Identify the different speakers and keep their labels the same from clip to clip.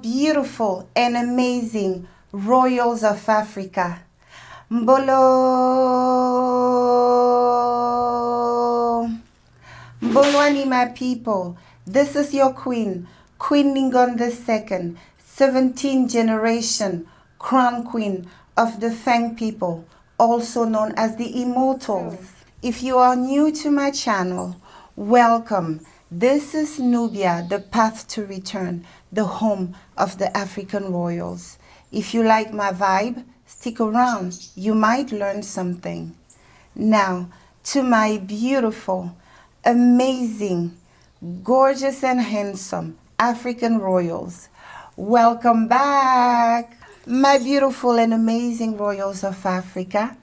Speaker 1: Beautiful and amazing Royals of Afrika. Mbolwani, my people. This is your Queen Ngningone II, 17th generation Crown Queen of the Fang people, also known as the Immortals. If you are new to my channel, welcome. This is Nubia, the path to return, the home of the African royals. If you like my vibe, stick around. You might learn something. Now, to my beautiful, amazing, gorgeous and handsome African royals, welcome back. My beautiful and amazing Royals of Afrika.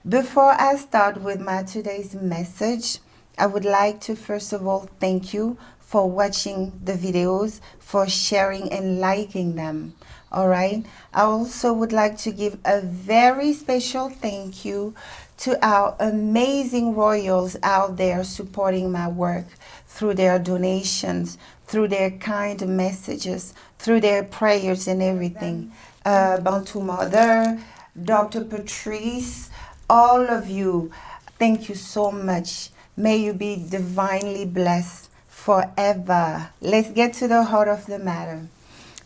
Speaker 1: Before I start with my today's message, I would like to first of all thank you for watching the videos, for sharing and liking them. All right. I also would like to give a very special thank you to our amazing royals out there supporting my work through their donations, through their kind messages, through their prayers and everything. Bantu Mother, Dr. Patrice, all of you, thank you so much. May you be divinely blessed forever. Let's get to the heart of the matter.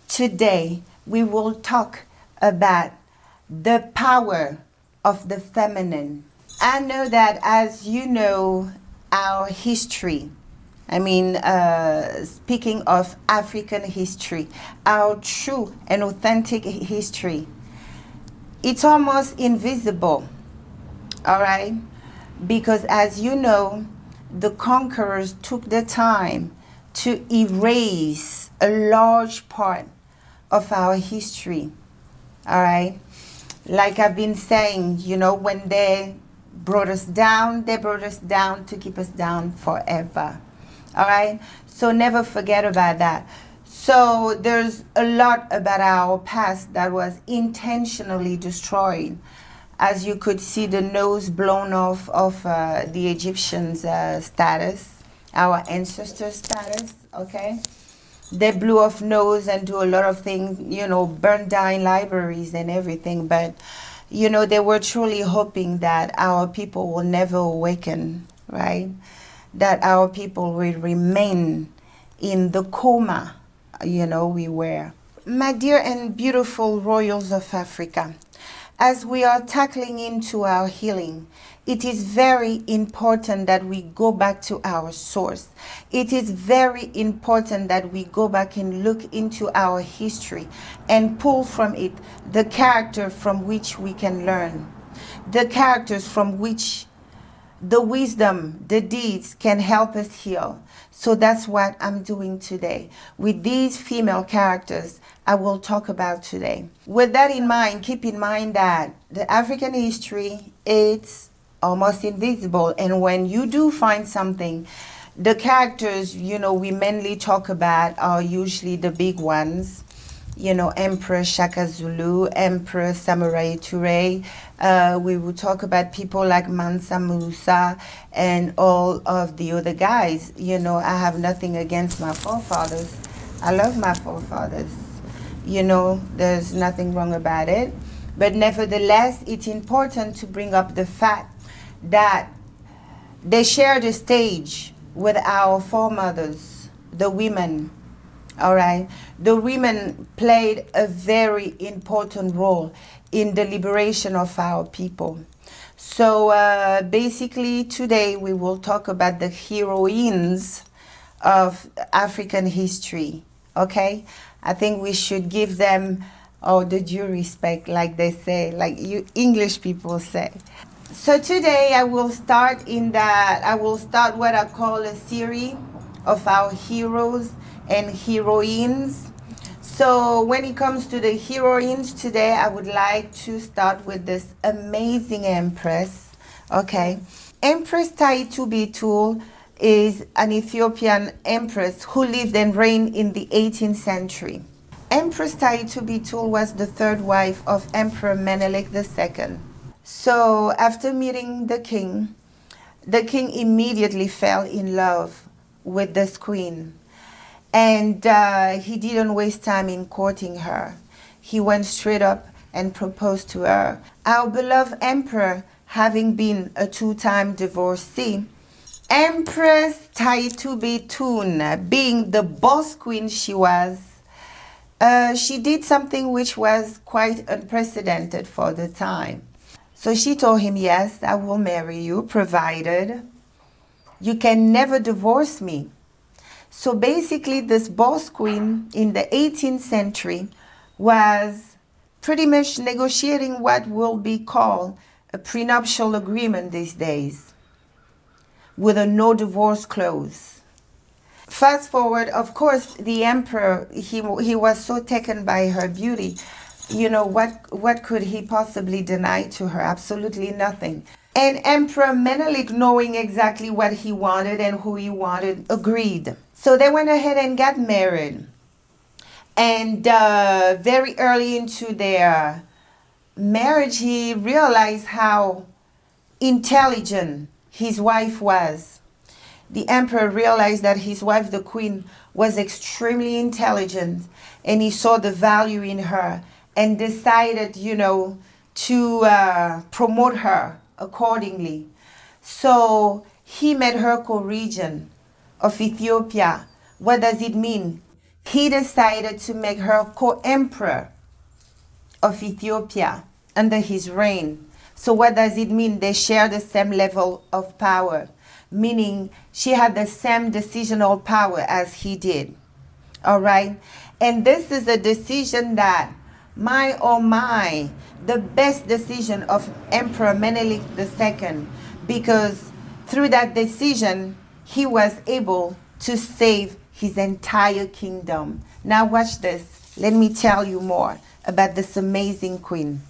Speaker 1: Today, we will talk about the power of the feminine. I know that, as you know, our history, speaking of African history, our true and authentic history, it's almost invisible, all right? Because as you know, the conquerors took the time to erase a large part of our history, all right? Like I've been saying, you know, when they brought us down to keep us down forever, all right? So never forget about that. So there's a lot about our past that was intentionally destroyed. As you could see, the nose blown off of the Egyptians' status, our ancestors' status, okay? They blew off nose and do a lot of things, you know, burn down libraries and everything. But, you know, they were truly hoping that our people will never awaken, right? That our people will remain in the coma, you know, we were. My dear and beautiful Royals of Afrika, as we are tackling into our healing, it is very important that we go back to our source. It is very important that we go back and look into our history and pull from it the character from which we can learn, the characters from which the wisdom, the deeds can help us heal. So that's what I'm doing today. With these female characters, I will talk about today. With that in mind, keep in mind that the African history, it's almost invisible. And when you do find something, the characters, you know, we mainly talk about are usually the big ones. You know, Emperor Shaka Zulu, Emperor Samurai Ture. We will talk about people like Mansa Musa and all of the other guys. You know, I have nothing against my forefathers. I love my forefathers. You know, there's nothing wrong about it. But nevertheless, it's important to bring up the fact that they share the stage with our foremothers, the women. All right, the women played a very important role in the liberation of our people. So basically today we will talk about the heroines of African history, okay? I think we should give them the due respect, like they say, like you English people say. So today I will start what I call a series of our heroes and heroines. So when it comes to the heroines today, I would like to start with this amazing empress. Okay. Empress Taitu Bitul is an Ethiopian empress who lived and reigned in the 18th century. Empress Taitu Bitul was the third wife of Emperor Menelik II. So after meeting the king immediately fell in love with this queen. And he didn't waste time in courting her. He went straight up and proposed to her. Our beloved emperor, having been a two-time divorcee, Empress Taitu Bitul, being the boss queen she was, she did something which was quite unprecedented for the time. So she told him, yes, I will marry you, provided you can never divorce me. So basically, this boss queen in the 18th century was pretty much negotiating what will be called a prenuptial agreement these days, with a no divorce clause. Fast forward, of course, the emperor, he was so taken by her beauty. You know, what could he possibly deny to her? Absolutely nothing. And Emperor Menelik, knowing exactly what he wanted and who he wanted, agreed. So they went ahead and got married. And very early into their marriage, he realized how intelligent his wife was. The emperor realized that his wife, the queen, was extremely intelligent, and he saw the value in her and decided, to promote her accordingly. So he made her co-regent of Ethiopia. What does it mean? He decided to make her co-emperor of Ethiopia under his reign. So what does it mean? They share the same level of power, meaning she had the same decisional power as he did. All right? And this is a decision that, my oh my, the best decision of Emperor Menelik II, because through that decision, he was able to save his entire kingdom. Now watch this. Let me tell you more about this amazing queen.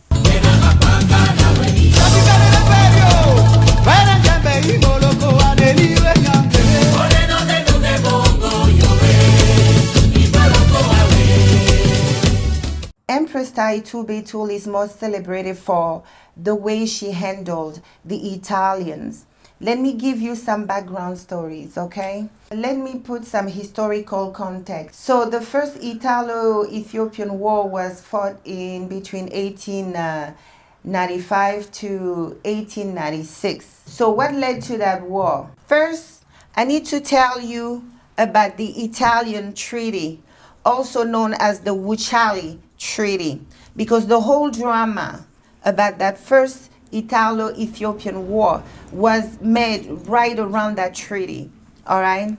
Speaker 1: Empress Taitu Bitul is most celebrated for the way she handled the Italians. Let me give you some background stories, okay? Let me put some historical context. So the first Italo-Ethiopian War was fought in between 1895 to 1896. So what led to that war? First, I need to tell you about the Italian Treaty, also known as the Wuchale Treaty, because the whole drama about that first Italo-Ethiopian War was made right around that treaty. All right?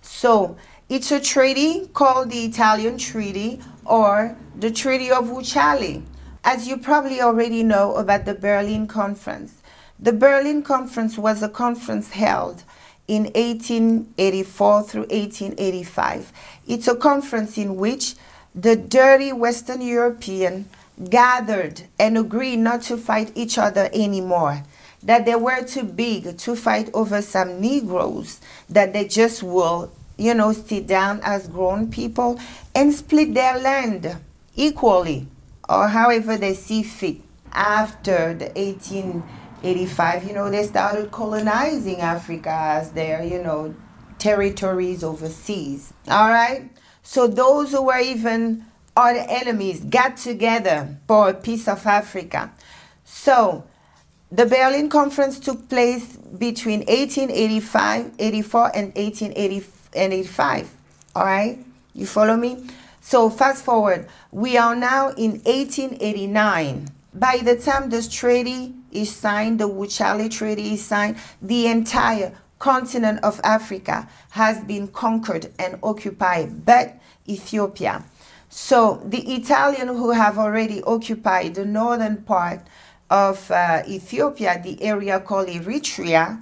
Speaker 1: So it's a treaty called the Italian Treaty, or the Treaty of Wuchale. As you probably already know about the Berlin Conference. The Berlin Conference was a conference held in 1884 through 1885. It's a conference in which the dirty Western European gathered and agreed not to fight each other anymore, that they were too big to fight over some Negroes, that they just will, sit down as grown people and split their land equally, or however they see fit. After the 1885, they started colonizing Africa as their, territories overseas. All right? So those who were even other enemies got together for a piece of Africa. So the Berlin Conference took place between 1884 and 1885. All right? You follow me? So fast forward. We are now in 1889. By the time this treaty is signed, the Wuchale Treaty is signed, the entire continent of Africa has been conquered and occupied, but Ethiopia. So the Italians who have already occupied the northern part of Ethiopia, the area called Eritrea,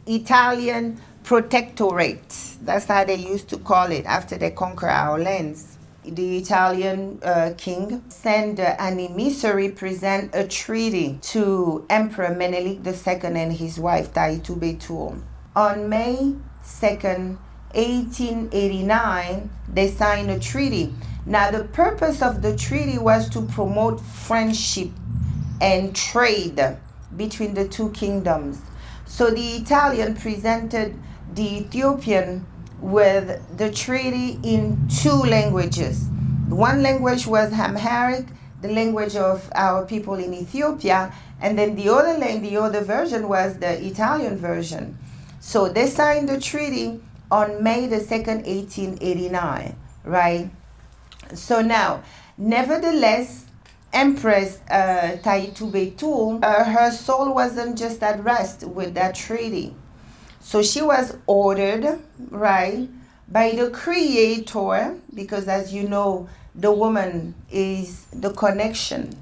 Speaker 1: Italian Protectorate. That's how they used to call it after they conquer our lands. the Italian king sent an emissary present a treaty to Emperor Menelik II and his wife Taitu Bitul. On May 2nd, 1889, they signed a treaty. Now, the purpose of the treaty was to promote friendship and trade between the two kingdoms. So the Italian presented the Ethiopian with the treaty in two languages. One language was Amharic, the language of our people in Ethiopia, and then the other version was the Italian version. So they signed the treaty on May the 2nd, 1889, right? So now, nevertheless, Empress Taitu Bitul, her soul wasn't just at rest with that treaty. So she was ordered, right, by the Creator, because as you know, the woman is the connection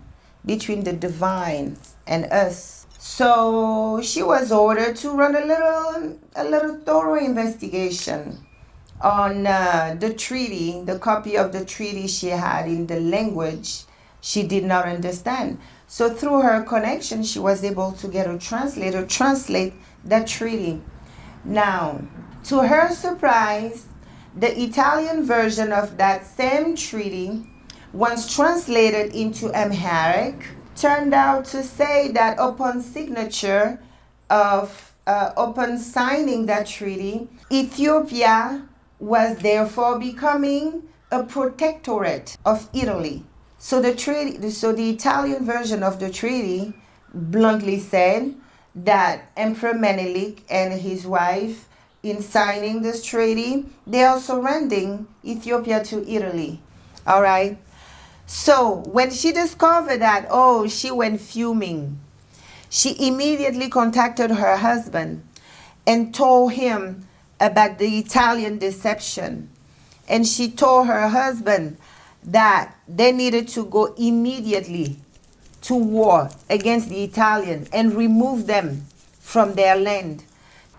Speaker 1: between the divine and us. So she was ordered to run a little thorough investigation on the treaty, the copy of the treaty she had in the language she did not understand. So through her connection, she was able to get a translator translate that treaty. Now, to her surprise, the Italian version of that same treaty, once translated into Amharic, turned out to say that upon signature upon signing that treaty, Ethiopia was therefore becoming a protectorate of Italy. So the Italian version of the treaty bluntly said that Emperor Menelik and his wife, in signing this treaty, they are surrendering Ethiopia to Italy. All right. So when she discovered that, she went fuming. She immediately contacted her husband and told him about the Italian deception. And she told her husband that they needed to go immediately to war against the Italians and remove them from their land.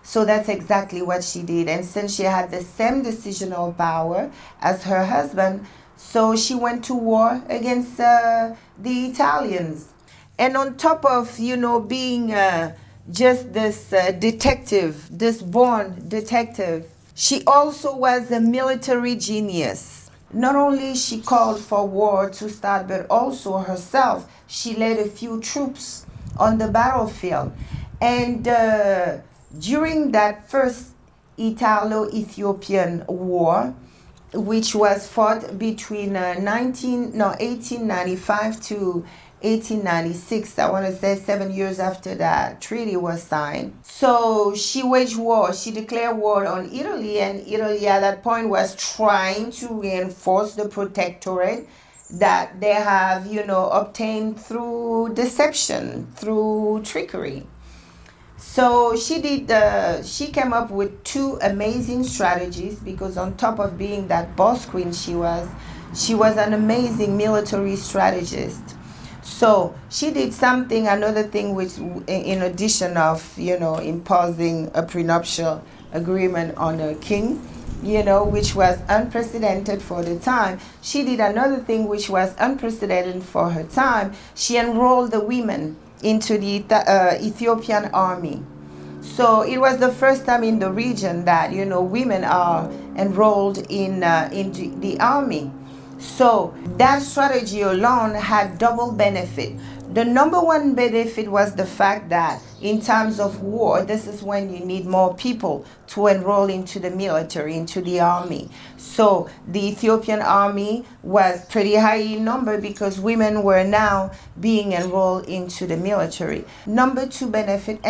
Speaker 1: So that's exactly what she did. And since she had the same decisional power as her husband, so she went to war against the Italians. And on top of, being just this detective, this born detective, she also was a military genius. Not only she called for war to start, but also herself, she led a few troops on the battlefield. And during that first Italo-Ethiopian War, which was fought between 1895 to 1896, I want to say 7 years after that treaty was signed. So she waged war, she declared war on Italy, and Italy at that point was trying to reinforce the protectorate that they have, obtained through deception, through trickery. So she came up with two amazing strategies, because on top of being that boss queen she was an amazing military strategist. So she did another thing, which in addition of, imposing a prenuptial agreement on a king, which was unprecedented for the time, she did another thing which was unprecedented for her time. She enrolled the women into the Ethiopian army. So it was the first time in the region that, women are enrolled into the army. So that strategy alone had double benefit. The number one benefit was the fact that in times of war, this is when you need more people to enroll into the military, into the army. So the Ethiopian army was pretty high in number because women were now being enrolled into the military. Number two benefit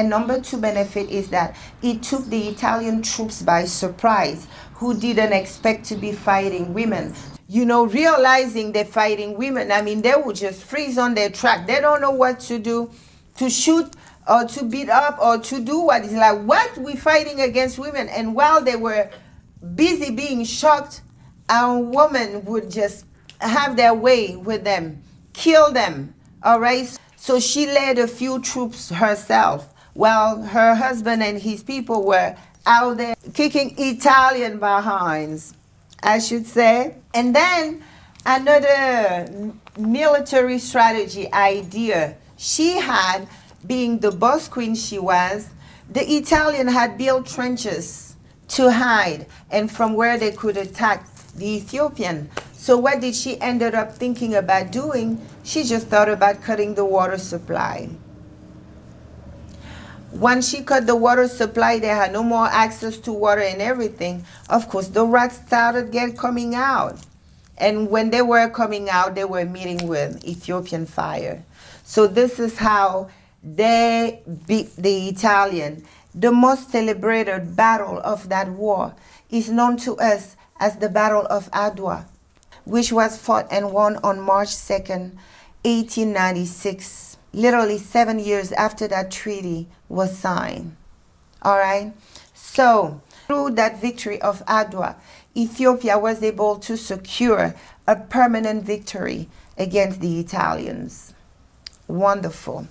Speaker 1: is that it took the Italian troops by surprise, who didn't expect to be fighting women. Realizing they're fighting women, they would just freeze on their track. They don't know what to do, to shoot or to beat up or to do what. It's like, what? We're fighting against women. And while they were busy being shocked, our woman would just have their way with them, kill them, all right? So she led a few troops herself while her husband and his people were out there kicking Italian behinds, I should say. And then Another military strategy idea she had, being the boss queen she was, the Italian had built trenches to hide and from where they could attack the Ethiopian. So what did she ended up thinking about doing? She just thought about cutting the water supply. Once she cut the water supply, they had no more access to water and everything. Of course, the rats started coming out. And when they were coming out, they were meeting with Ethiopian fire. So this is how they beat the Italian. The most celebrated battle of that war is known to us as the Battle of Adwa, which was fought and won on March 2nd, 1896, literally 7 years after that treaty was signed. All right? So, through that victory of Adwa, Ethiopia was able to secure a permanent victory against the Italians. Wonderful.